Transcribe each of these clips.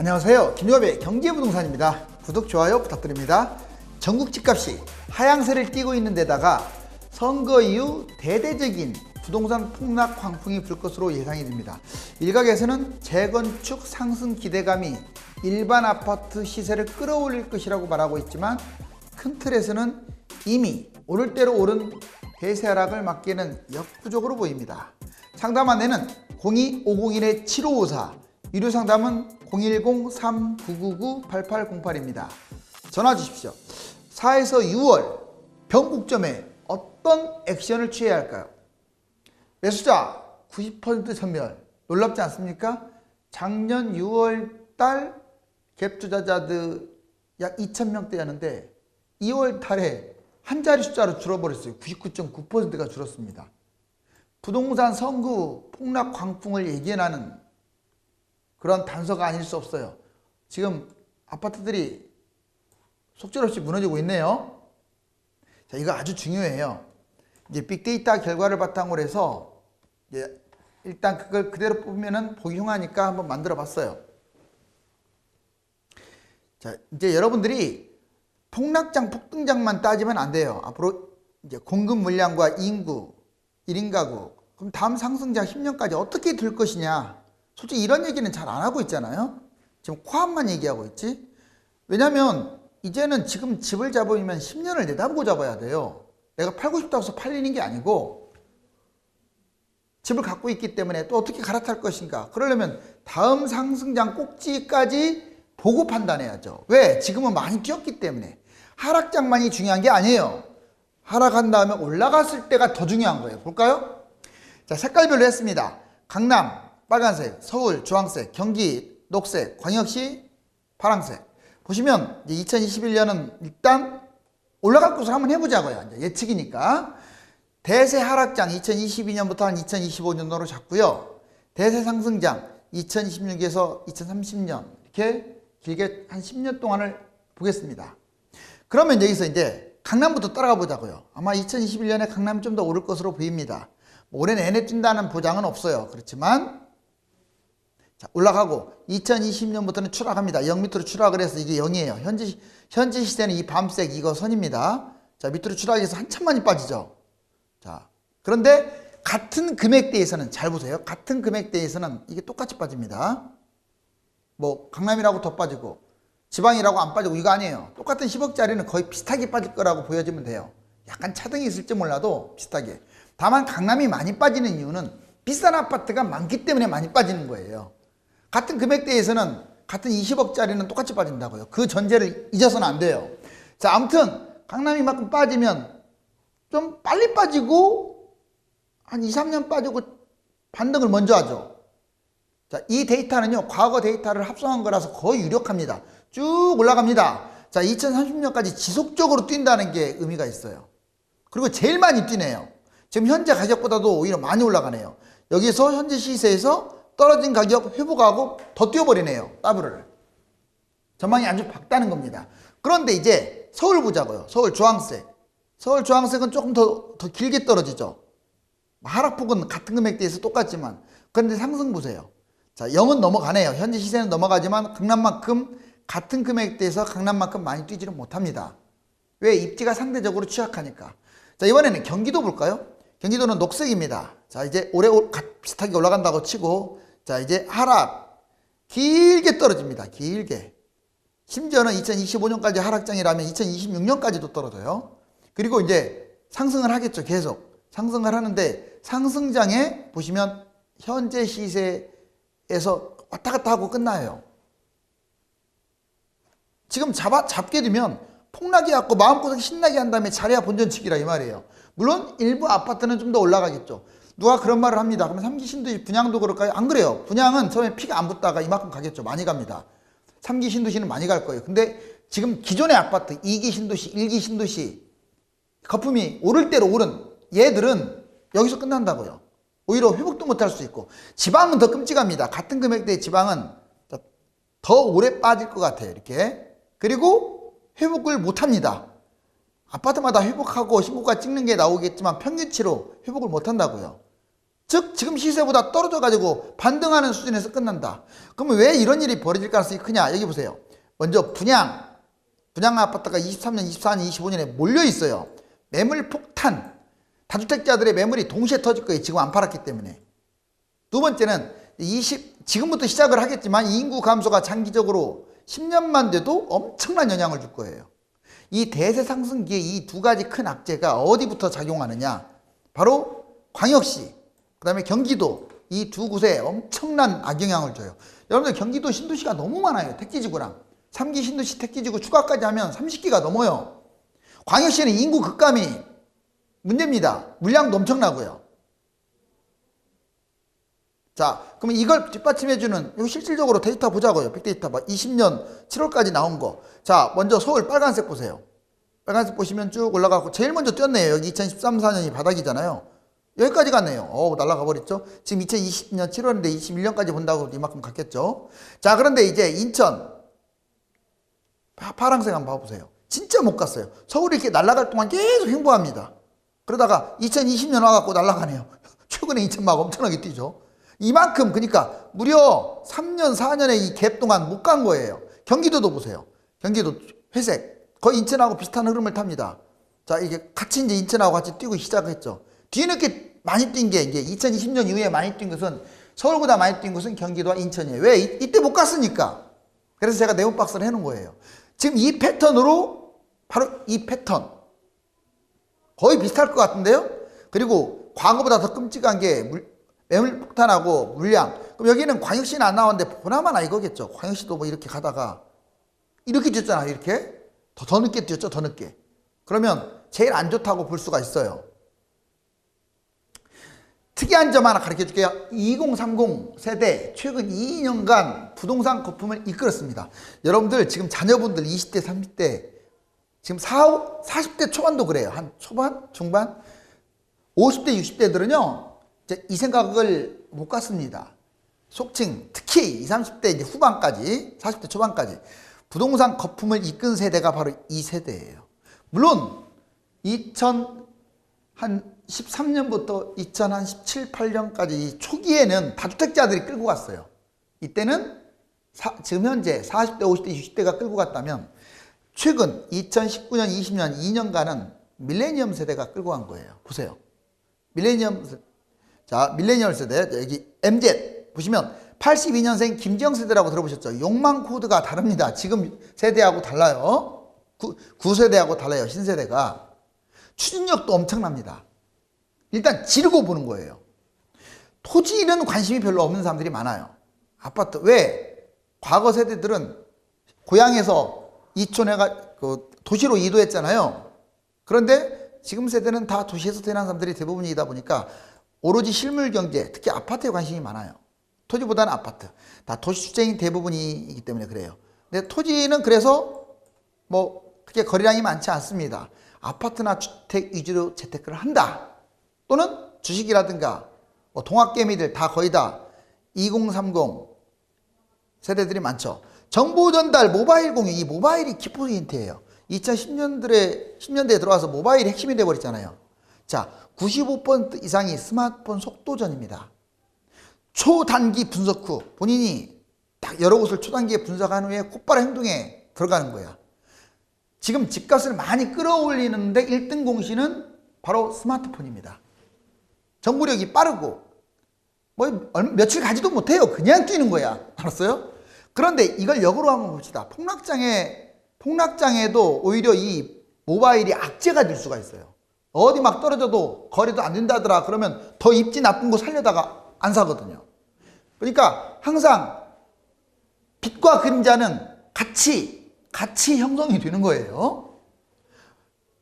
안녕하세요. 김유업의 경제부동산입니다. 구독, 좋아요 부탁드립니다. 전국 집값이 하향세를 띠고 있는 데다가 선거 이후 대대적인 부동산 폭락 광풍이 불 것으로 예상이 됩니다. 일각에서는 재건축 상승 기대감이 일반 아파트 시세를 끌어올릴 것이라고 말하고 있지만, 큰 틀에서는 이미 오를 대로 오른 대세 하락을 막기에는 역부족으로 보입니다. 상담 안내는 02-501-7554, 유료 상담은 010-3999-8808입니다. 전화 주십시오. 4에서 6월 변곡점에 어떤 액션을 취해야 할까요? 매수자 90% 전멸, 놀랍지 않습니까? 작년 6월 달 갭 투자자들 약 2,000명대였는데 2월 달에 한 자리 숫자로 줄어버렸어요. 99.9%가 줄었습니다. 부동산 선구 폭락 광풍을 예견하는 그런 단서가 아닐 수 없어요. 지금 아파트들이 속절없이 무너지고 있네요. 자, 이거 아주 중요해요. 이제 빅데이터 결과를 바탕으로 해서 이제 일단 그걸 그대로 뽑으면은 보기 흉하니까 한번 만들어 봤어요. 자, 이제 여러분들이 폭락장, 폭등장만 따지면 안 돼요. 앞으로 이제 공급 물량과 인구, 1인 가구, 그럼 다음 상승장 10년까지 어떻게 될 것이냐. 솔직히 이런 얘기는 잘 안 하고 있잖아요. 지금 코앞만 얘기하고 있지. 왜냐면 이제는 지금 집을 잡으면 10년을 내다보고 잡아야 돼요. 내가 팔고 싶다고 해서 팔리는 게 아니고, 집을 갖고 있기 때문에 또 어떻게 갈아탈 것인가. 그러려면 다음 상승장 꼭지까지 보고 판단해야죠. 왜? 지금은 많이 뛰었기 때문에. 하락장만이 중요한 게 아니에요. 하락한 다음에 올라갔을 때가 더 중요한 거예요. 볼까요? 자, 색깔별로 했습니다. 강남 빨간색, 서울 주황색, 경기 녹색, 광역시 파란색. 보시면 이제 2021년은 일단 올라갈 것으로 한번 해보자고요. 이제 예측이니까. 대세 하락장 2022년부터 한 2025년도로 잡고요. 대세 상승장 2026에서 2030년, 이렇게 길게 한 10년 동안을 보겠습니다. 그러면 여기서 이제 강남부터 따라가 보자고요. 아마 2021년에 강남이 좀 더 오를 것으로 보입니다. 올해 내내 뛴다는 보장은 없어요. 그렇지만 자, 올라가고 2020년부터는 추락합니다. 0 밑으로 추락을 해서 이게 0이에요. 현재 시세는 이 밤색 이거 선입니다. 자, 밑으로 추락해서 한참만이 빠지죠. 자, 그런데 같은 금액대에서는 잘 보세요. 같은 금액대에서는 이게 똑같이 빠집니다. 뭐 강남이라고 더 빠지고 지방이라고 안 빠지고 이거 아니에요. 똑같은 10억짜리는 거의 비슷하게 빠질 거라고 보여지면 돼요. 약간 차등이 있을지 몰라도 비슷하게. 다만 강남이 많이 빠지는 이유는 비싼 아파트가 많기 때문에 많이 빠지는 거예요. 같은 금액대에서는 같은 20억짜리는 똑같이 빠진다고요. 그 전제를 잊어서는 안 돼요. 자, 아무튼 강남이 만큼 빠지면 좀 빨리 빠지고 한 2, 3년 빠지고 반등을 먼저 하죠. 자, 이 데이터는요, 과거 데이터를 합성한 거라서 거의 유력합니다. 쭉 올라갑니다. 자, 2030년까지 지속적으로 뛴다는 게 의미가 있어요. 그리고 제일 많이 뛰네요. 지금 현재 가격보다도 오히려 많이 올라가네요. 여기서 현재 시세에서 떨어진 가격 회복하고 더 뛰어버리네요. 더블을. 전망이 아주 밝다는 겁니다. 그런데 이제 서울 보자고요. 서울 주황색. 서울 주황색은 조금 더 길게 떨어지죠. 하락폭은 같은 금액대에서 똑같지만. 그런데 상승 보세요. 자, 0은 넘어가네요. 현재 시세는 넘어가지만 강남만큼 같은 금액대에서 강남만큼 많이 뛰지는 못합니다. 왜? 입지가 상대적으로 취약하니까. 자, 이번에는 경기도 볼까요? 경기도는 녹색입니다. 자, 이제 올해 비슷하게 올라간다고 치고, 자, 이제 하락 길게 떨어집니다. 길게. 심지어는 2025년까지 하락장이라면 2026년까지도 떨어져요. 그리고 이제 상승을 하겠죠. 계속 상승을 하는데, 상승장에 보시면 현재 시세에서 왔다 갔다 하고 끝나요. 지금 잡게 되면 폭락이 왔고 마음고생 신나게 한 다음에 잘해야 본전치기라 이 말이에요. 물론 일부 아파트는 좀 더 올라가겠죠. 누가 그런 말을 합니다. 그러면 3기 신도시 분양도 그럴까요? 안 그래요. 분양은 처음에 피가 안 붙다가 이만큼 가겠죠. 많이 갑니다. 3기 신도시는 많이 갈 거예요. 근데 지금 기존의 아파트 2기 신도시, 1기 신도시 거품이 오를 대로 오른 얘들은 여기서 끝난다고요. 오히려 회복도 못할 수 있고, 지방은 더 끔찍합니다. 같은 금액대의 지방은 더 오래 빠질 것 같아요. 이렇게. 그리고 회복을 못합니다. 아파트마다 회복하고 신고가 찍는 게 나오겠지만 평균치로 회복을 못한다고요. 즉 지금 시세보다 떨어져 가지고 반등하는 수준에서 끝난다. 그러면 왜 이런 일이 벌어질 가능성이 크냐? 여기 보세요. 먼저 분양 아파트가 23년, 24년, 25년에 몰려 있어요. 매물 폭탄. 다주택자들의 매물이 동시에 터질 거예요. 지금 안 팔았기 때문에. 두 번째는 지금부터 시작을 하겠지만 인구 감소가 장기적으로 10년만 돼도 엄청난 영향을 줄 거예요. 이 대세 상승기에 이 두 가지 큰 악재가 어디부터 작용하느냐? 바로 광역시, 그 다음에 경기도, 이 두 곳에 엄청난 악영향을 줘요. 여러분들 경기도 신도시가 너무 많아요. 택지지구랑 3기 신도시 택지지구 추가까지 하면 30기가 넘어요. 광역시는 인구 급감이 문제입니다. 물량도 엄청나고요. 자, 그럼 이걸 뒷받침해주는, 이거 실질적으로 데이터 보자고요. 빅데이터 20년 7월까지 나온 거. 자, 먼저 서울 빨간색 보세요. 빨간색 보시면 쭉 올라가고, 제일 먼저 뛰었네요. 여기 2013, 14년이 바닥이잖아요. 여기까지 갔네요. 날아가 버렸죠. 지금 2020년 7월인데 21년까지 본다고 이만큼 갔겠죠. 자, 그런데 이제 인천, 파란색 한번 봐보세요. 진짜 못 갔어요. 서울이 이렇게 날아갈 동안 계속 횡보합니다. 그러다가 2020년 와갖고 날아가네요. 최근에 인천 막 엄청나게 뛰죠. 이만큼, 그러니까 무려 3년, 4년의 이 갭 동안 못 간 거예요. 경기도도 보세요. 경기도 회색. 거의 인천하고 비슷한 흐름을 탑니다. 자, 이게 같이 이제 인천하고 같이 뛰고 시작했죠. 뒤늦게 많이 뛴 게 이제 2020년 이후에 많이 뛴 것은, 서울보다 많이 뛴 것은 경기도와 인천이에요. 왜? 이때 못 갔으니까. 그래서 제가 네모 박스를 해놓은 거예요. 지금 이 패턴으로, 바로 이 패턴. 거의 비슷할 것 같은데요? 그리고 과거보다 더 끔찍한 게 매물 폭탄하고 물량. 그럼 여기는 광역시는 안 나왔는데 보나마나 이거겠죠. 광역시도 뭐 이렇게 가다가 이렇게 뛰었잖아요. 이렇게. 더 늦게 뛰었죠. 더 늦게. 그러면 제일 안 좋다고 볼 수가 있어요. 특이한 점 하나 가르쳐 줄게요. 2030 세대 최근 2년간 부동산 거품을 이끌었습니다. 여러분들 지금 자녀분들 20대, 30대, 지금 40대 초반도 그래요. 한 초반? 중반? 50대, 60대들은요, 이 생각을 못 갖습니다. 속칭, 특히 20, 30대 이제 후반까지, 40대 초반까지 부동산 거품을 이끈 세대가 바로 이 세대예요. 물론 2013년부터 2017, 18년까지 초기에는 다주택자들이 끌고 갔어요. 이때는 지금 현재 40대, 50대, 60대가 끌고 갔다면 최근 2019년, 20년, 2년간은 밀레니엄 세대가 끌고 간 거예요. 보세요. 밀레니엄 세대, 여기 MZ 보시면 82년생 김지영 세대라고 들어보셨죠? 욕망 코드가 다릅니다. 지금 세대하고 달라요. 9세대하고 달라요. 신세대가. 추진력도 엄청납니다. 일단 지르고 보는 거예요. 토지는 관심이 별로 없는 사람들이 많아요. 아파트. 왜? 과거 세대들은 고향에서 이촌해가 도시로 이도했잖아요. 그런데 지금 세대는 다 도시에서 태어난 사람들이 대부분이다 보니까 오로지 실물 경제, 특히 아파트에 관심이 많아요. 토지보다는 아파트. 다 도시 출생이 대부분이기 때문에 그래요. 근데 토지는 그래서 뭐 그렇게 거래량이 많지 않습니다. 아파트나 주택 위주로 재테크를 한다. 또는 주식이라든가 뭐 동학개미들 다 거의 다 2030 세대들이 많죠. 정보 전달, 모바일 공유, 이 모바일이 키포인트예요. 2010년대에 들어와서 모바일이 핵심이 돼버렸잖아요. 자, 95% 이상이 스마트폰 속도전입니다. 초단기 분석 후 본인이 딱 여러 곳을 초단기에 분석한 후에 곧바로 행동에 들어가는 거야. 지금 집값을 많이 끌어올리는데 1등 공신은 바로 스마트폰입니다. 정보력이 빠르고 뭐 며칠 가지도 못해요. 그냥 뛰는 거야. 알았어요? 그런데 이걸 역으로 한번 봅시다. 폭락장에도 오히려 이 모바일이 악재가 될 수가 있어요. 어디 막 떨어져도 거래도 안 된다더라. 그러면 더 입지 나쁜 거 살려다가 안 사거든요. 그러니까 항상 빛과 그림자는 같이 형성이 되는 거예요.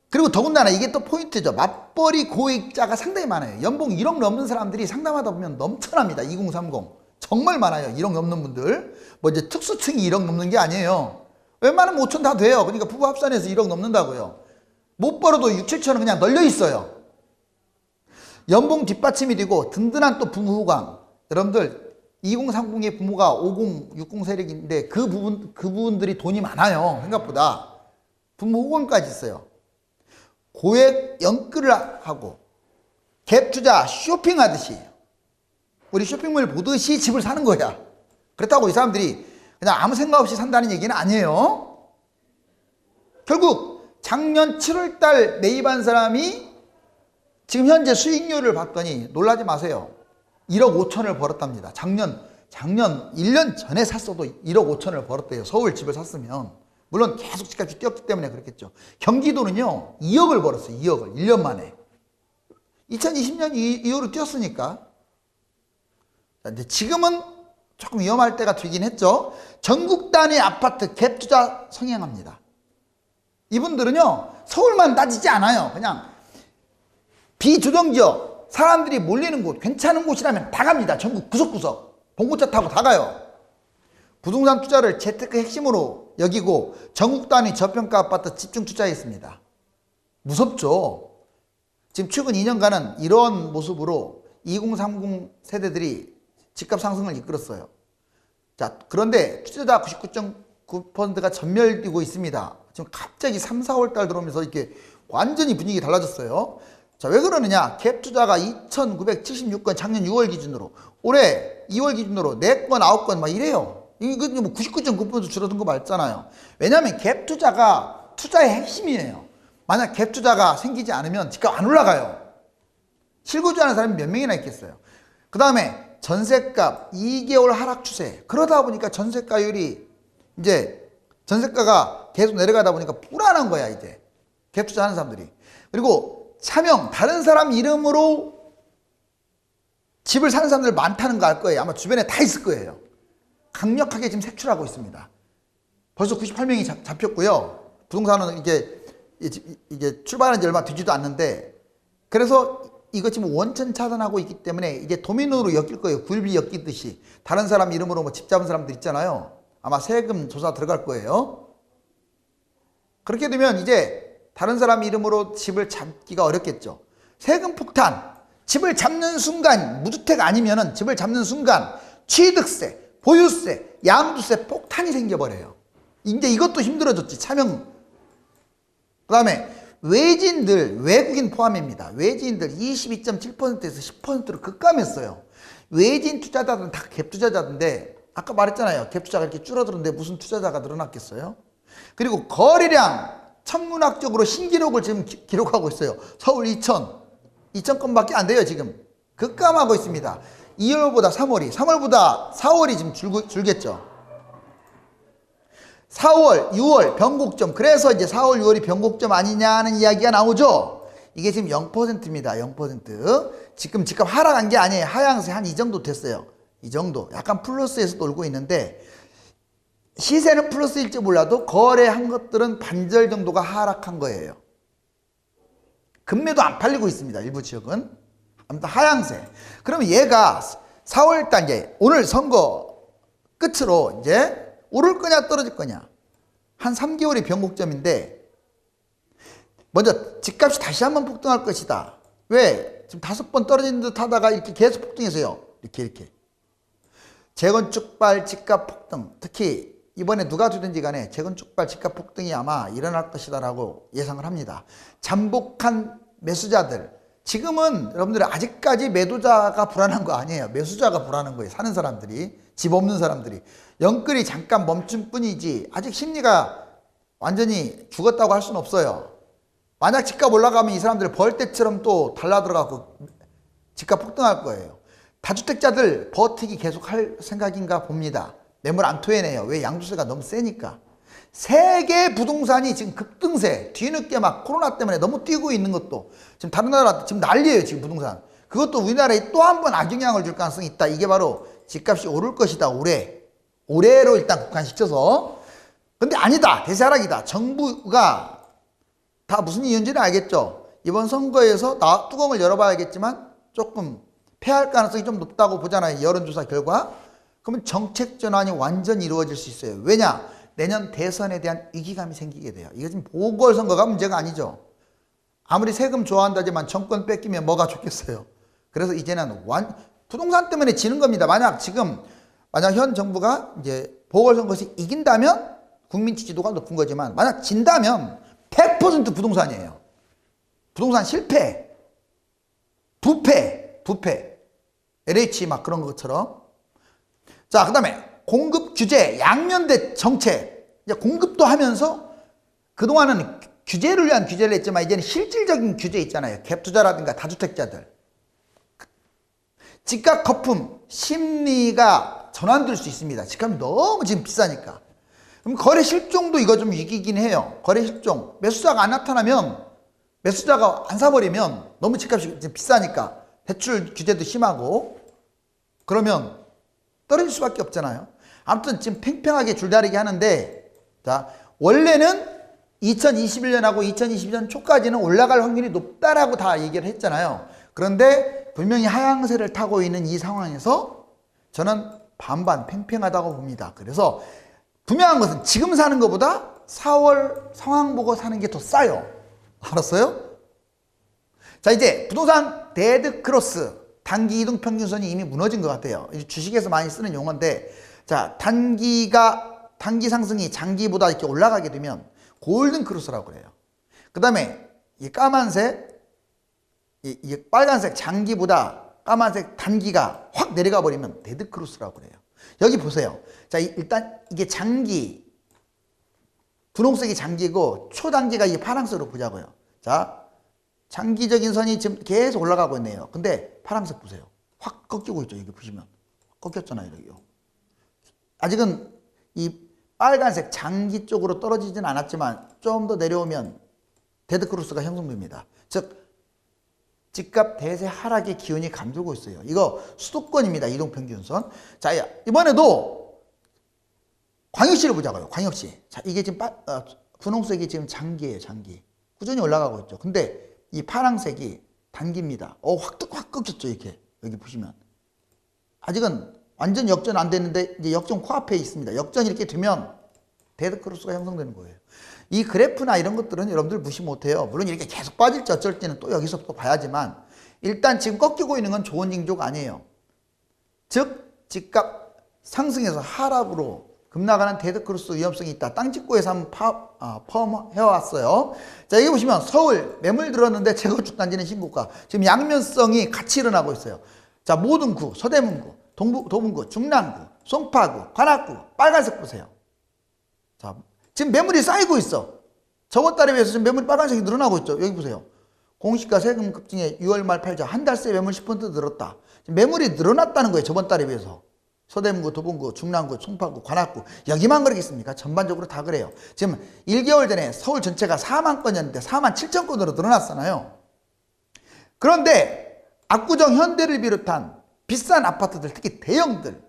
그리고 더군다나 이게 또 포인트죠. 맞벌이 고액자가 상당히 많아요. 연봉 1억 넘는 사람들이 상담하다 보면 넘쳐납니다. 2030 정말 많아요. 1억 넘는 분들. 뭐 이제 특수층이 1억 넘는 게 아니에요. 웬만하면 5천 다 돼요. 그러니까 부부 합산해서 1억 넘는다고요. 못 벌어도 6, 7천은 그냥 널려 있어요. 연봉 뒷받침이 되고 든든한 또 부모 후광. 여러분들 2030의 부모가 50, 60 세력인데 그 부분들이 돈이 많아요. 생각보다. 부모 후광까지 있어요. 고액 연끌을 하고 갭 투자 쇼핑하듯이 우리 쇼핑몰 보듯이 집을 사는 거야. 그렇다고 이 사람들이 그냥 아무 생각 없이 산다는 얘기는 아니에요. 결국 작년 7월 달 매입한 사람이 지금 현재 수익률을 봤더니 놀라지 마세요. 1억 5천을 벌었답니다. 작년 1년 전에 샀어도 1억 5천을 벌었대요. 서울 집을 샀으면. 물론 계속 집값이 뛰었기 때문에 그렇겠죠. 경기도는요 2억을 벌었어요. 2억을 1년 만에. 2020년 이후로 뛰었으니까. 근데 지금은 조금 위험할 때가 되긴 했죠. 전국 단위 아파트 갭 투자 성행합니다. 이분들은요 서울만 따지지 않아요. 그냥 비조정지역 사람들이 몰리는 곳 괜찮은 곳이라면 다 갑니다. 전국 구석구석 봉고차 타고 다 가요. 부동산 투자를 재테크 핵심으로 여기고 전국 단위 저평가 아파트 집중 투자했습니다. 무섭죠. 지금 최근 2년간은 이런 모습으로 2030 세대들이 집값 상승을 이끌었어요. 자, 그런데 투자자 99.9%가 전멸되고 있습니다. 지금 갑자기 3, 4월 달 들어오면서 이렇게 완전히 분위기 달라졌어요. 자, 왜 그러느냐? 갭 투자가 2,976건 작년 6월 기준으로, 올해 2월 기준으로 4건, 9건 막 이래요. 이거 뭐 99.9% 줄어든 거 맞잖아요. 왜냐하면 갭 투자가 투자의 핵심이에요. 만약 갭 투자가 생기지 않으면 집값 안 올라가요. 실거주하는 사람이 몇 명이나 있겠어요. 그 다음에 전세값 2개월 하락 추세. 그러다 보니까 전세가율이 이제 전세가가 계속 내려가다 보니까 불안한 거야 이제. 갭 투자하는 사람들이. 그리고 차명 다른 사람 이름으로 집을 사는 사람들 많다는 거 알 거예요. 아마 주변에 다 있을 거예요. 강력하게 지금 색출하고 있습니다. 벌써 98명이 잡혔고요. 부동산은 이게 출발한 지 얼마 되지도 않는데, 그래서 이거 지금 원천 차단하고 있기 때문에 이제 도미노로 엮일 거예요. 굴비 엮이듯이. 다른 사람 이름으로 뭐 집 잡은 사람들 있잖아요. 아마 세금 조사 들어갈 거예요. 그렇게 되면 이제 다른 사람 이름으로 집을 잡기가 어렵겠죠. 세금 폭탄. 집을 잡는 순간, 무주택 아니면은 집을 잡는 순간 취득세, 보유세, 양도세 폭탄이 생겨버려요. 이제 이것도 힘들어졌지. 차명. 그 다음에 외지인들, 외국인 포함입니다. 외지인들 22.7%에서 10%로 급감했어요. 외지인 투자자들은 다 갭 투자자인데, 아까 말했잖아요. 갭 투자가 이렇게 줄어들었는데 무슨 투자자가 늘어났겠어요? 그리고 거래량 천문학적으로 신기록을 지금 기록하고 있어요. 서울 2,000건밖에 안 돼요. 지금 급감하고 있습니다. 2월보다 3월보다 4월이 지금 줄겠죠. 4월, 6월 변곡점. 그래서 이제 4월, 6월이 변곡점 아니냐는 이야기가 나오죠. 이게 지금 0%입니다. 0%. 지금 집값 하락한 게 아니에요. 하향세 한 이 정도 됐어요. 이 정도. 약간 플러스에서 돌고 있는데, 시세는 플러스일지 몰라도 거래한 것들은 반절 정도가 하락한 거예요. 금매도 안 팔리고 있습니다. 일부 지역은. 아무튼 하향세. 그러면 얘가 4월달 이제 오늘 선거 끝으로 이제 오를 거냐 떨어질 거냐. 한 3개월이 변곡점인데, 먼저 집값이 다시 한번 폭등할 것이다. 왜? 지금 5번 떨어진 듯 하다가 이렇게 계속 폭등해서요. 이렇게. 재건축발 집값 폭등. 특히 이번에 누가 되든지 간에 재건축발 집값 폭등이 아마 일어날 것이다라고 예상을 합니다. 잠복한 매수자들. 지금은 여러분들이 아직까지 매도자가 불안한 거 아니에요. 매수자가 불안한 거예요. 사는 사람들이. 집 없는 사람들이. 영끌이 잠깐 멈춘 뿐이지 아직 심리가 완전히 죽었다고 할 수는 없어요. 만약 집값 올라가면 이 사람들 벌떼처럼 또 달라들어가고 집값 폭등할 거예요. 다주택자들 버티기 계속 할 생각인가 봅니다. 매물 안 토해내요. 왜? 양도세가 너무 세니까. 세계 부동산이 지금 급등세, 뒤늦게 막 코로나 때문에 너무 뛰고 있는 것도, 지금 다른 나라 지금 난리예요. 지금 부동산. 그것도 우리나라에 또 한 번 악영향을 줄 가능성이 있다. 이게 바로 집값이 오를 것이다. 올해로 일단 국한시켜서. 근데 아니다. 대세하락이다. 정부가 다 무슨 이유인지는 알겠죠. 이번 선거에서 뚜껑을 열어봐야겠지만 조금 패할 가능성이 좀 높다고 보잖아요. 여론조사 결과. 그러면 정책 전환이 완전히 이루어질 수 있어요. 왜냐? 내년 대선에 대한 위기감이 생기게 돼요. 이게 지금 보궐선거가 문제가 아니죠. 아무리 세금 좋아한다지만 정권 뺏기면 뭐가 좋겠어요. 그래서 이제는 부동산 때문에 지는 겁니다. 만약 현 정부가 이제 보궐선거에서 이긴다면 국민 지지도가 높은 거지만, 만약 진다면 100% 부동산이에요. 부동산 실패, 부패. LH 막 그런 것처럼. 자, 그 다음에 공급 규제, 양면대 정책. 이제 공급도 하면서 그동안은 규제를 위한 규제를 했지만 이제는 실질적인 규제 있잖아요. 갭 투자라든가 다주택자들. 집값 거품 심리가 전환될 수 있습니다. 집값이 너무 지금 비싸니까. 그럼 거래 실종도 이거 좀 위기긴 해요. 거래 실종. 매수자가 안 나타나면, 매수자가 안 사버리면 너무 집값이 지금 비싸니까 대출 규제도 심하고 그러면 떨어질 수밖에 없잖아요. 아무튼 지금 팽팽하게 줄다리기 하는데, 자, 원래는 2021년하고 2022년 초까지는 올라갈 확률이 높다라고 다 얘기를 했잖아요. 그런데 분명히 하향세를 타고 있는 이 상황에서 저는 반반 팽팽하다고 봅니다. 그래서 분명한 것은 지금 사는 것보다 4월 상황 보고 사는 게 더 싸요. 알았어요? 자, 이제 부동산 데드 크로스, 단기 이동 평균선이 이미 무너진 것 같아요. 주식에서 많이 쓰는 용어인데, 자, 단기 상승이 장기보다 이렇게 올라가게 되면 골든 크로스라고 그래요. 그 다음에 이 까만색, 이 빨간색 장기보다 까만색 단기가 확 내려가 버리면 데드 크로스라고 그래요. 여기 보세요. 자, 일단 이게 장기, 분홍색이 장기고 초단기가 이 파란색으로 보자고요. 자, 장기적인 선이 지금 계속 올라가고 있네요. 근데 파란색 보세요. 확 꺾이고 있죠. 여기 보시면 꺾였잖아요. 여기요. 아직은 이 빨간색 장기 쪽으로 떨어지진 않았지만 좀 더 내려오면 데드크로스가 형성됩니다. 즉 집값 대세 하락의 기운이 감돌고 있어요. 이거 수도권입니다. 이동평균선. 자, 이번에도 광역시를 보자고요. 광역시. 자, 이게 지금 분홍색이 지금 장기예요. 장기. 꾸준히 올라가고 있죠. 근데 이 파란색이 단기입니다. 확 꺾였죠. 이렇게. 여기 보시면. 아직은 완전 역전 안 됐는데 이제 역전 코앞에 있습니다. 역전이 이렇게 되면 데드크로스가 형성되는 거예요. 이 그래프나 이런 것들은 여러분들 무시 못해요. 물론 이렇게 계속 빠질지 어쩔지는 또 여기서 또 봐야지만 일단 지금 꺾이고 있는 건 좋은 징조가 아니에요. 즉 집값 상승해서 하락으로 급나가는 데드크로스 위험성이 있다. 땅집고에서 한번 포함해왔어요. 자, 여기 보시면 서울 매물 들었는데 재건축 단지는 신고가. 지금 양면성이 같이 일어나고 있어요. 자, 모든 구, 서대문구, 도문구, 중랑구, 송파구, 관악구, 빨간색 보세요. 자, 지금 매물이 쌓이고 있어. 저번 달에 비해서 지금 매물이 빨간색이 늘어나고 있죠. 여기 보세요. 공시가 세금 급증에 6월 말 팔자. 한 달 새 매물 10% 늘었다. 지금 매물이 늘어났다는 거예요. 저번 달에 비해서. 서대문구, 도봉구, 중랑구, 송파구, 관악구. 여기만 그러겠습니까? 전반적으로 다 그래요. 지금 1개월 전에 서울 전체가 4만 건이었는데 4만 7천 건으로 늘어났잖아요. 그런데 압구정 현대를 비롯한 비싼 아파트들, 특히 대형들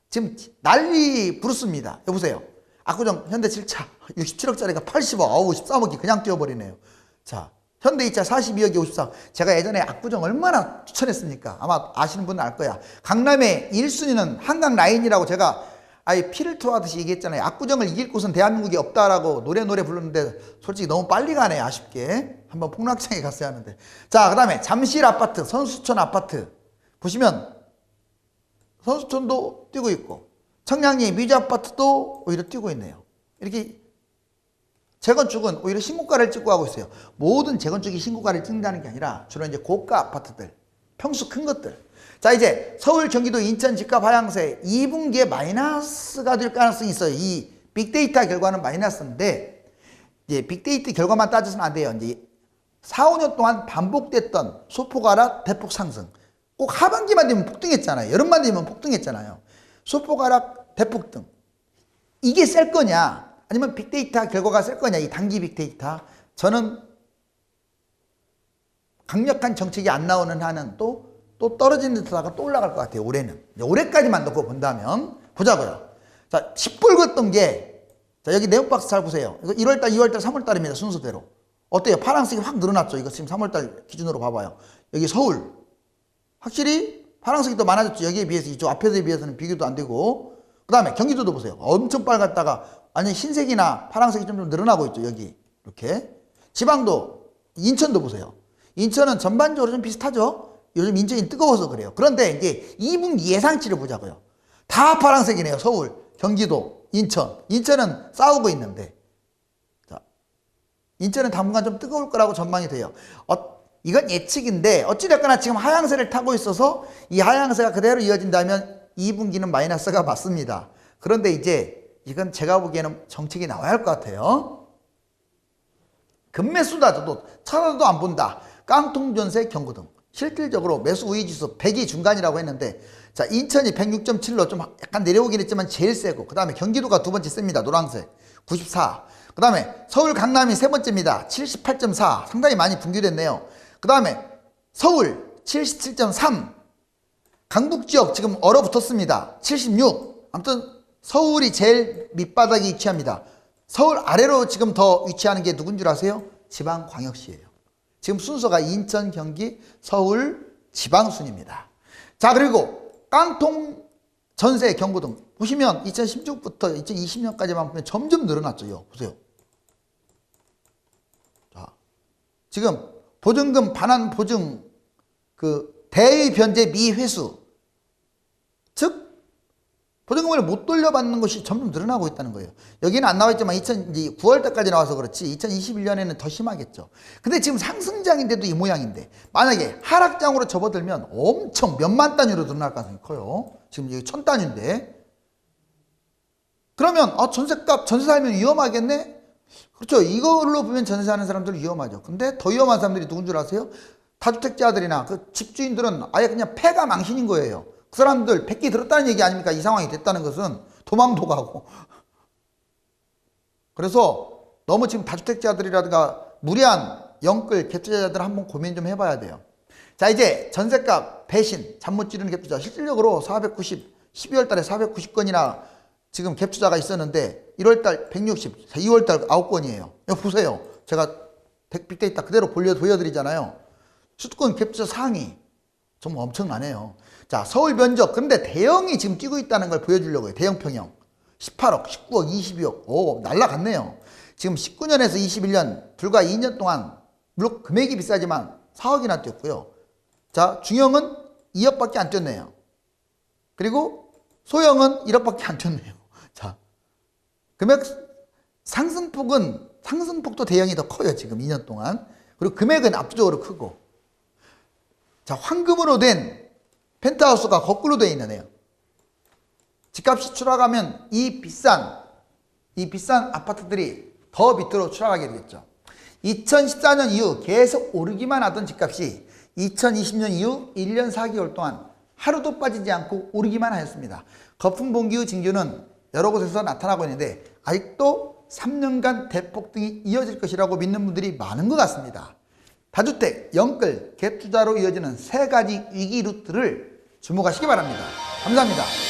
지금 난리 부르습니다. 여보세요. 압구정 현대 7차 67억짜리가 80억, 13억이 그냥 뛰어버리네요. 자, 현대 2차 42억에 54억. 제가 예전에 압구정 얼마나 추천했습니까? 아마 아시는 분은 알 거야. 강남의 1순위는 한강 라인이라고 제가 아예 피를 토하듯이 얘기했잖아요. 압구정을 이길 곳은 대한민국이 없다라고 노래 불렀는데 솔직히 너무 빨리 가네. 아쉽게. 한번 폭락장에 갔어야 하는데. 자, 그 다음에 잠실 아파트, 선수촌 아파트 보시면 선수촌도 뛰고 있고 청량리 미주 아파트도 오히려 뛰고 있네요. 이렇게 재건축은 오히려 신고가를 찍고 하고 있어요. 모든 재건축이 신고가를 찍는다는 게 아니라 주로 이제 고가 아파트들, 평수 큰 것들. 자, 이제 서울, 경기도, 인천 집값 하향세 2분기에 마이너스가 될 가능성이 있어요. 이 빅데이터 결과는 마이너스인데 이제 빅데이터 결과만 따져서는 안 돼요. 이제 4, 5년 동안 반복됐던 소폭 하락, 대폭 상승. 꼭 하반기만 되면 폭등했잖아요. 여름만 되면 폭등했잖아요. 소폭 하락, 대폭 등. 이게 셀 거냐? 아니면 빅데이터 결과가 셀 거냐? 이 단기 빅데이터. 저는 강력한 정책이 안 나오는 한은 또 떨어지는 듯하다가 또 올라갈 것 같아요. 올해는. 올해까지만 놓고 본다면 보자고요. 자, 시뻘겋던 게, 자, 여기 네오박스 잘 보세요. 이거 1월달, 2월달, 3월달입니다. 순서대로. 어때요? 파란색이 확 늘어났죠. 이거 지금 3월달 기준으로 봐봐요. 여기 서울. 확실히 파란색이 더 많아졌죠. 여기에 비해서, 이쪽 앞에서에 비해서는 비교도 안 되고. 그 다음에 경기도도 보세요. 엄청 빨갛다가 완전 흰색이나 파란색이 좀 늘어나고 있죠. 여기. 이렇게. 지방도, 인천도 보세요. 인천은 전반적으로 좀 비슷하죠. 요즘 인천이 뜨거워서 그래요. 그런데 이제 2분기 예상치를 보자고요. 다 파란색이네요. 서울, 경기도, 인천. 인천은 싸우고 있는데. 자, 인천은 당분간 좀 뜨거울 거라고 전망이 돼요. 이건 예측인데 어찌됐거나 지금 하향세를 타고 있어서 이 하향세가 그대로 이어진다면 2분기는 마이너스가 맞습니다. 그런데 이제 이건 제가 보기에는 정책이 나와야 할 것 같아요. 급매수다. 쳐다도 안 본다. 깡통전세 경고등. 실질적으로 매수 우위지수 100이 중간이라고 했는데, 자, 인천이 106.7로 좀 약간 내려오긴 했지만 제일 세고, 그 다음에 경기도가 두 번째 셉니다. 노란색 94. 그 다음에 서울 강남이 세 번째입니다. 78.4. 상당히 많이 분규됐네요. 그 다음에 서울 77.3. 강북 지역 지금 얼어붙었습니다. 76. 아무튼 서울이 제일 밑바닥에 위치합니다. 서울 아래로 지금 더 위치하는 게 누군 줄 아세요? 지방광역시예요. 지금 순서가 인천, 경기, 서울, 지방순입니다. 자, 그리고 깡통 전세 경고등 보시면 2016부터 2020년까지만 보면 점점 늘어났죠. 보세요. 자, 지금 보증금 반환 보증 그 대의 변제 미회수, 즉 보증금을 못 돌려받는 것이 점점 늘어나고 있다는 거예요. 여기는 안 나와 있지만 9월 달까지 나와서 그렇지 2021년에는 더 심하겠죠. 근데 지금 상승장인데도 이 모양인데 만약에 하락장으로 접어들면 엄청 몇만 단위로 늘어날 가능성이 커요. 지금 여기 1000단위인데 그러면 전세값 전세 살면 위험하겠네? 그렇죠. 이걸로 보면 전세 사는 사람들은 위험하죠. 근데 더 위험한 사람들이 누군 줄 아세요? 다주택자들이나 그 집주인들은 아예 그냥 폐가 망신인 거예요. 그 사람들 100개 들었다는 얘기 아닙니까? 이 상황이 됐다는 것은 도망도 가고. 그래서 너무 지금 다주택자들이라든가 무리한 영끌 갭투자자들 한번 고민 좀 해봐야 돼요. 자, 이제 전세값 배신 잠 못 지르는 갭투자 실질적으로 12월 달에 490건이나 지금 갭투자가 있었는데 1월 달 160, 2월 달 9건이에요. 여기 보세요. 제가 빅데이터 그대로 보여드리잖아요. 수도권 갭투자 상위 좀 엄청나네요. 자, 서울 면적. 그런데 대형이 지금 뛰고 있다는 걸 보여주려고요. 대형 평형. 18억, 19억, 22억. 오, 날라갔네요. 지금 19년에서 21년, 불과 2년 동안, 물론 금액이 비싸지만 4억이나 뛰었고요. 자, 중형은 2억밖에 안 뛰었네요. 그리고 소형은 1억밖에 안 뛰었네요. 자, 금액 상승폭도 대형이 더 커요. 지금 2년 동안. 그리고 금액은 압도적으로 크고. 자, 황금으로 된 펜트하우스가 거꾸로 되어 있네요. 집값이 추락하면 이 비싼 아파트들이 더 밑으로 추락하게 되겠죠. 2014년 이후 계속 오르기만 하던 집값이 2020년 이후 1년 4개월 동안 하루도 빠지지 않고 오르기만 하였습니다. 거품 봉기의 징조는 여러 곳에서 나타나고 있는데 아직도 3년간 대폭등이 이어질 것이라고 믿는 분들이 많은 것 같습니다. 다주택, 영끌, 갭투자로 이어지는 세 가지 위기 루트를 주목하시기 바랍니다. 감사합니다.